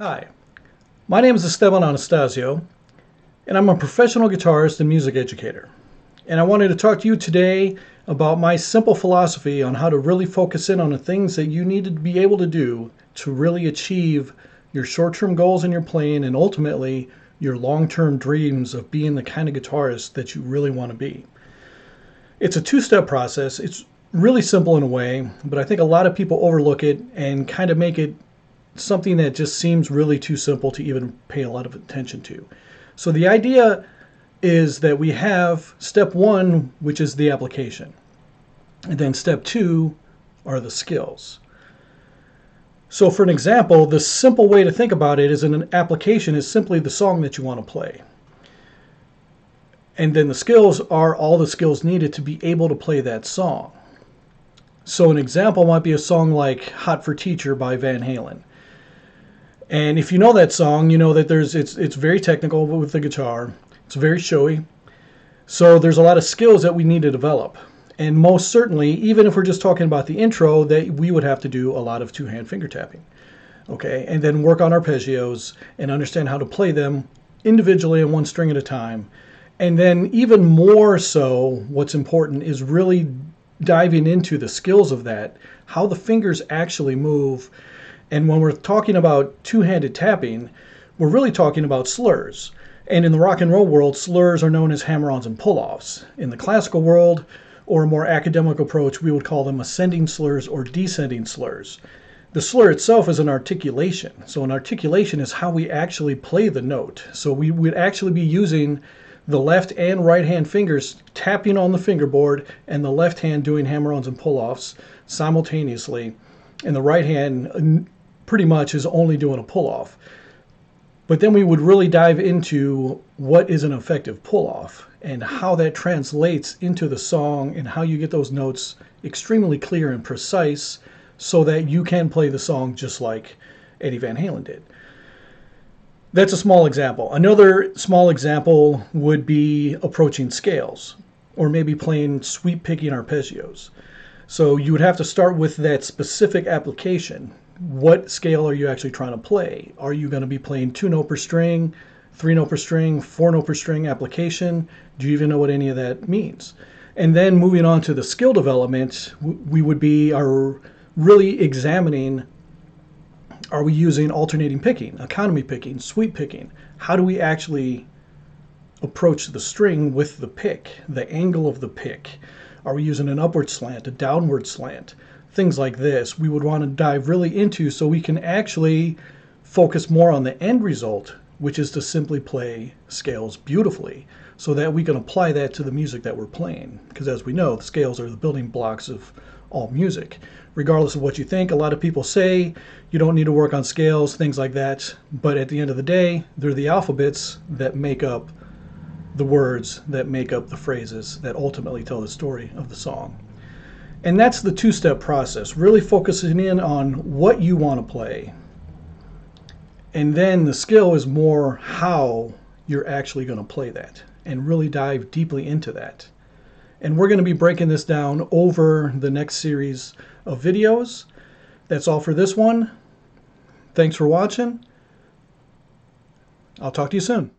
Hi, my name is Esteban Anastasio, and I'm a professional guitarist and music educator. And I wanted to talk to you today about my simple philosophy on how to really focus in on the things that you need to be able to do to really achieve your short-term goals in your playing and ultimately your long-term dreams of being the kind of guitarist that you really want to be. It's a two-step process. It's really simple in a way, but I think a lot of people overlook it and kind of make it something that just seems really too simple to even pay a lot of attention to. So the idea is that we have step one, which is the application. And then step two are the skills. So for an example, the simple way to think about it is an application is simply the song that you want to play. And then the skills are all the skills needed to be able to play that song. So an example might be a song like Hot for Teacher by Van Halen. And if you know that song, you know that it's very technical with the guitar. It's very showy. So there's a lot of skills that we need to develop. And most certainly, even if we're just talking about the intro, that we would have to do a lot of two-hand finger tapping. Okay, and then work on arpeggios and understand how to play them individually and one string at a time. And then even more so, what's important is really diving into the skills of that, how the fingers actually move. And when we're talking about two-handed tapping, we're really talking about slurs. And in the rock and roll world, slurs are known as hammer-ons and pull-offs. In the classical world, or a more academic approach, we would call them ascending slurs or descending slurs. The slur itself is an articulation. So an articulation is how we actually play the note. So we would actually be using the left and right hand fingers tapping on the fingerboard and the left hand doing hammer-ons and pull-offs simultaneously. And the right hand pretty much is only doing a pull-off. But then we would really dive into what is an effective pull-off and how that translates into the song and how you get those notes extremely clear and precise so that you can play the song just like Eddie Van Halen did. That's a small example. Another small example would be approaching scales or maybe playing sweep picking arpeggios. So you would have to start with that specific application. What scale are you actually trying to play? Are you going to be playing 2-note per string, 3-note per string, 4-note per string application? Do you even know what any of that means? And then moving on to the skill development, we would be really examining, are we using alternating picking, economy picking, sweep picking? How do we actually approach the string with the pick, the angle of the pick? Are we using an upward slant, a downward slant? Things like this we would want to dive really into so we can actually focus more on the end result, which is to simply play scales beautifully so that we can apply that to the music that we're playing. Because as we know, the scales are the building blocks of all music. Regardless of what you think, a lot of people say you don't need to work on scales, things like that. But at the end of the day, they're the alphabets that make up the words, that make up the phrases that ultimately tell the story of the song. And that's the two-step process, really focusing in on what you want to play. And then the skill is more how you're actually going to play that and really dive deeply into that. And we're going to be breaking this down over the next series of videos. That's all for this one. Thanks for watching. I'll talk to you soon.